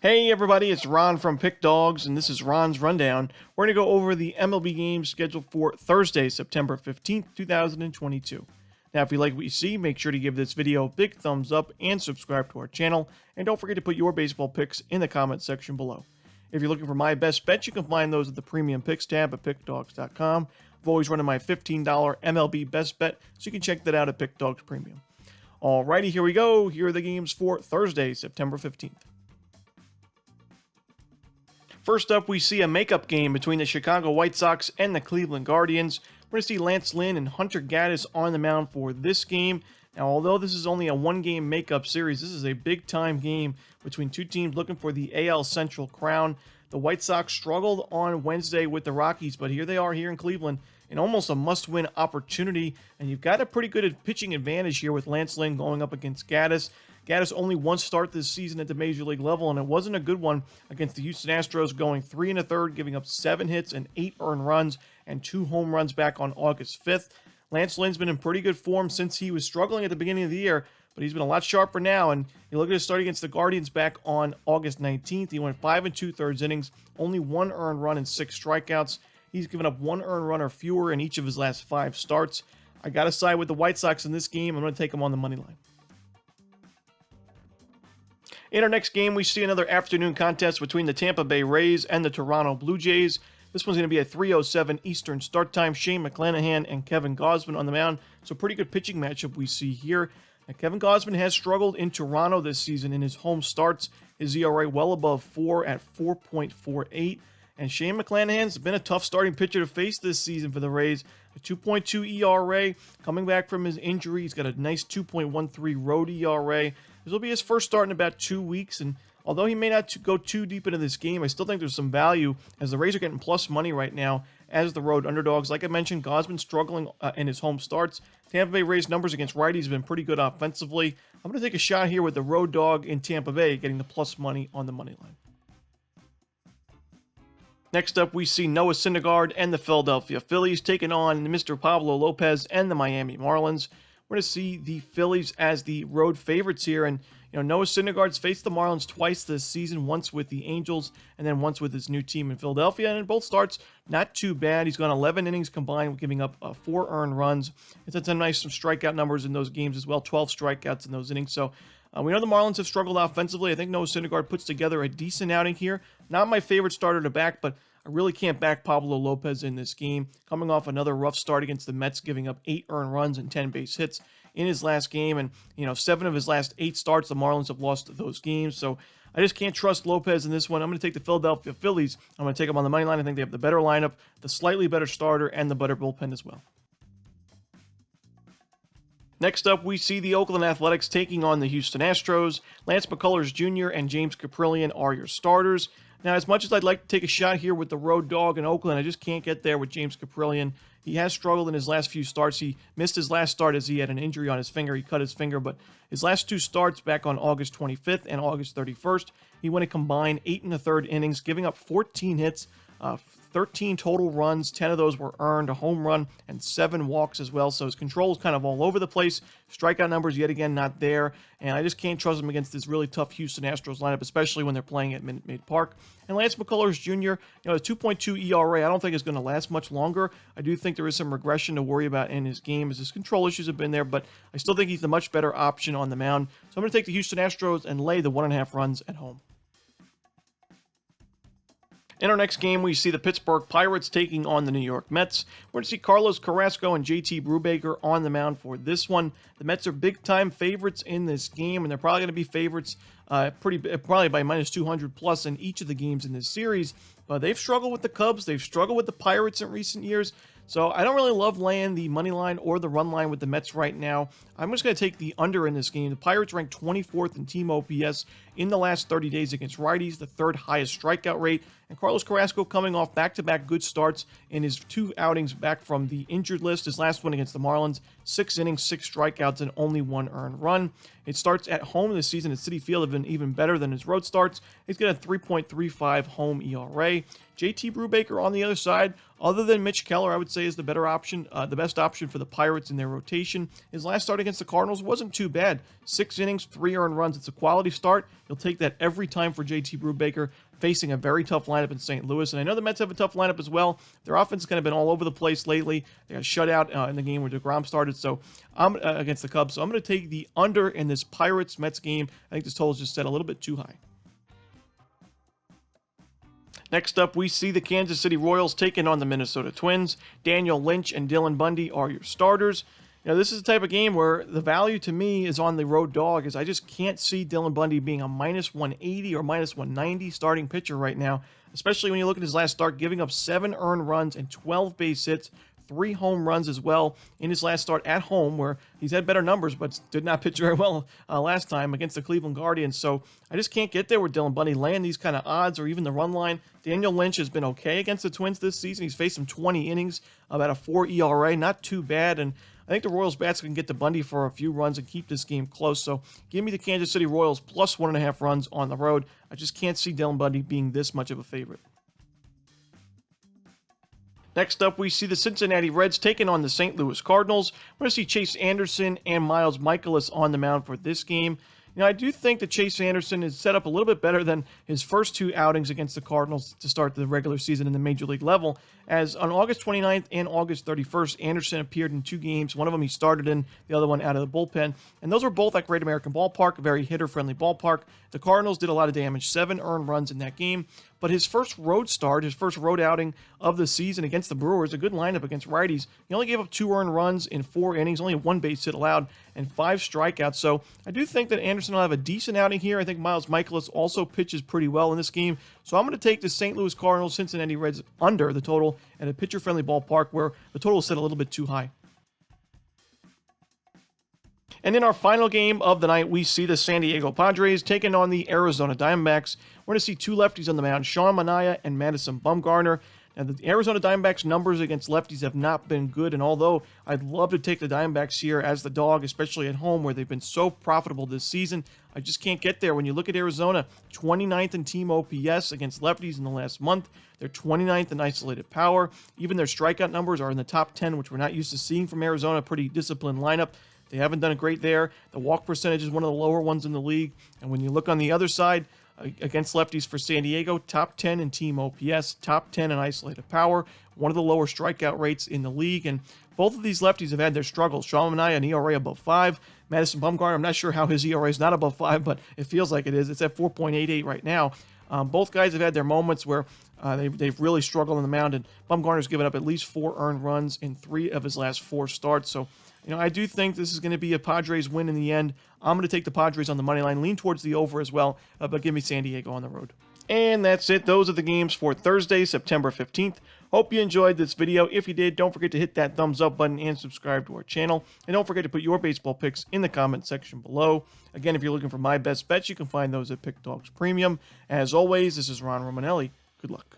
Hey everybody, it's Ron from Pick Dawgz, and this is Ron's Rundown. We're going to go over the MLB games scheduled for Thursday, September 15th, 2022. Now, if you like what you see, make sure to give this video a big thumbs up and subscribe to our channel. And don't forget to put your baseball picks in the comments section below. If you're looking for my best bets, you can find those at the Premium Picks tab at Pickdawgz.com. I've always running my $15 MLB best bet, so you can check that out at Pick Dawgz Premium. Alrighty, here we go. Here are the games for Thursday, September 15th. First up, we see a makeup game between the Chicago White Sox and the Cleveland Guardians. We're going to see Lance Lynn and Hunter Gaddis on the mound for this game. Now, although this is only a one-game makeup series, this is a big-time game between two teams looking for the AL Central crown. The White Sox struggled on Wednesday with the Rockies, but here they are here in Cleveland in almost a must-win opportunity. And you've got a pretty good pitching advantage here with Lance Lynn going up against Gaddis. Gaddis only one start this season at the major league level, and it wasn't a good one against the Houston Astros, going 3 1/3, giving up 7 hits and 8 earned runs and 2 home runs back on August 5th. Lance Lynn's been in pretty good form since he was struggling at the beginning of the year, but he's been a lot sharper now, and you look at his start against the Guardians back on August 19th. He went 5 2/3 innings, only 1 earned run and 6 strikeouts. He's given up 1 earned run or fewer in each of his last 5 starts. I got to side with the White Sox in this game. I'm going to take them on the money line. In our next game, we see another afternoon contest between the Tampa Bay Rays and the Toronto Blue Jays. This one's going to be a 3:07 Eastern start time. Shane McClanahan and Kevin Gausman on the mound. So pretty good pitching matchup we see here. Now, Kevin Gausman has struggled in Toronto this season in his home starts. His ERA well above 4 at 4.48. And Shane McClanahan's been a tough starting pitcher to face this season for the Rays. A 2.2 ERA, coming back from his injury. He's got a nice 2.13 road ERA. This will be his first start in about 2 weeks, and although he may not go too deep into this game, I still think there's some value as the Rays are getting plus money right now as the road underdogs. Like I mentioned, Gausman struggling in his home starts. Tampa Bay Rays numbers against righties have been pretty good offensively. I'm going to take a shot here with the road dog in Tampa Bay, getting the plus money on the money line. Next up, we see Noah Syndergaard and the Philadelphia Phillies taking on Mr. Pablo Lopez and the Miami Marlins. We're going to see the Phillies as the road favorites here. And, Noah Syndergaard's faced the Marlins twice this season, once with the Angels and then once with his new team in Philadelphia. And in both starts, not too bad. He's gone 11 innings combined, giving up 4 earned runs. It's had some nice strikeout numbers in those games as well, 12 strikeouts in those innings. So we know the Marlins have struggled offensively. I think Noah Syndergaard puts together a decent outing here. Not my favorite starter to back, but I really can't back Pablo Lopez in this game. Coming off another rough start against the Mets, giving up 8 earned runs and 10 base hits in his last game. And, 7 of his last 8 starts, the Marlins have lost those games. So I just can't trust Lopez in this one. I'm going to take the Philadelphia Phillies. I'm going to take them on the money line. I think they have the better lineup, the slightly better starter, and the better bullpen as well. Next up, we see the Oakland Athletics taking on the Houston Astros. Lance McCullers Jr. and James Kaprielian are your starters. Now, as much as I'd like to take a shot here with the road dog in Oakland, I just can't get there with James Kaprielian. He has struggled in his last few starts. He missed his last start as he had an injury on his finger. He cut his finger, but his last 2 starts back on August 25th and August 31st, he went a combined 8 1/3 innings, giving up 14 hits, 13 total runs, 10 of those were earned, a home run, and 7 walks as well. So his control is kind of all over the place. Strikeout numbers, yet again, not there. And I just can't trust him against this really tough Houston Astros lineup, especially when they're playing at Minute Maid Park. And Lance McCullers Jr., a 2.2 ERA, I don't think is going to last much longer. I do think there is some regression to worry about in his game as his control issues have been there, but I still think he's the much better option on the mound. So I'm going to take the Houston Astros and lay the 1.5 runs at home. In our next game, we see the Pittsburgh Pirates taking on the New York Mets. We're going to see Carlos Carrasco and JT Brubaker on the mound for this one. The Mets are big-time favorites in this game, and they're probably going to be favorites probably by minus 200 plus in each of the games in this series. They've struggled with the Cubs. They've struggled with the Pirates in recent years. So I don't really love laying the money line or the run line with the Mets right now. I'm just going to take the under in this game. The Pirates ranked 24th in team OPS in the last 30 days against righties, the 3rd highest strikeout rate. And Carlos Carrasco coming off back-to-back good starts in his 2 outings back from the injured list. His last one against the Marlins, 6 innings, 6 strikeouts, and only 1 earned run. It starts at home this season at Citi Field have been even better than his road starts. He's got a 3.35 home ERA. JT Brubaker on the other side, other than Mitch Keller, I would say is the better option, the best option for the Pirates in their rotation. His last start against the Cardinals wasn't too bad. 6 innings, 3 earned runs. It's a quality start. You'll take that every time for JT Brubaker, facing a very tough lineup in St. Louis. And I know the Mets have a tough lineup as well. Their offense has kind of been all over the place lately. They got shut out in the game where DeGrom started, so I'm against the Cubs. So I'm going to take the under in this Pirates-Mets game. I think this total is just set a little bit too high. Next up, we see the Kansas City Royals taking on the Minnesota Twins. Daniel Lynch and Dylan Bundy are your starters. This is the type of game where the value to me is on the road dog, as I just can't see Dylan Bundy being a minus 180 or minus 190 starting pitcher right now, especially when you look at his last start, giving up 7 earned runs and 12 base hits, 3 home runs as well in his last start at home, where he's had better numbers but did not pitch very well last time against the Cleveland Guardians. So I just can't get there with Dylan Bundy laying these kind of odds or even the run line. Daniel Lynch has been okay against the Twins this season. He's faced some 20 innings, about a 4 ERA, not too bad, and I think the Royals bats can get to Bundy for a few runs and keep this game close. So give me the Kansas City Royals plus 1.5 runs on the road. I just can't see Dylan Bundy being this much of a favorite. Next up, we see the Cincinnati Reds taking on the St. Louis Cardinals. We're going to see Chase Anderson and Miles Mikolas on the mound for this game. I do think that Chase Anderson is set up a little bit better than his first 2 outings against the Cardinals to start the regular season in the Major League level, as on August 29th and August 31st, Anderson appeared in 2 games. One of them he started in, the other one out of the bullpen, and those were both at Great American Ballpark, a very hitter-friendly ballpark. The Cardinals did a lot of damage, 7 earned runs in that game, but his first road start, his first road outing of the season against the Brewers, a good lineup against righties. He only gave up 2 earned runs in 4 innings, only 1 base hit allowed, and 5 strikeouts. So I do think that Anderson will have a decent outing here. I think Miles Mikolas also pitches pretty well in this game. So I'm going to take the St. Louis Cardinals, Cincinnati Reds under the total at a pitcher-friendly ballpark where the total is set a little bit too high. And in our final game of the night, we see the San Diego Padres taking on the Arizona Diamondbacks. We're going to see 2 lefties on the mound, Sean Manaea and Madison Bumgarner. Now, the Arizona Diamondbacks' numbers against lefties have not been good, and although I'd love to take the Diamondbacks here as the dog, especially at home where they've been so profitable this season, I just can't get there. When you look at Arizona, 29th in team OPS against lefties in the last month. They're 29th in isolated power. Even their strikeout numbers are in the top 10, which we're not used to seeing from Arizona. Pretty disciplined lineup. They haven't done it great there. The walk percentage is one of the lower ones in the league. And when you look on the other side, against lefties for San Diego, top 10 in team OPS, top 10 in isolated power, one of the lower strikeout rates in the league. And both of these lefties have had their struggles. Sean Manaea, an ERA above 5. Madison Bumgarner, I'm not sure how his ERA is not above 5, but it feels like it is. It's at 4.88 right now. Both guys have had their moments where they've really struggled on the mound, and Bumgarner's given up at least 4 earned runs in 3 of his last 4 starts. So, I do think this is going to be a Padres win in the end. I'm going to take the Padres on the money line, lean towards the over as well, but give me San Diego on the road. And that's it. Those are the games for Thursday, September 15th. Hope you enjoyed this video. If you did, don't forget to hit that thumbs up button and subscribe to our channel. And don't forget to put your baseball picks in the comment section below. Again, if you're looking for my best bets, you can find those at Pickdawgz Premium. As always, this is Ron Romanelli. Good luck.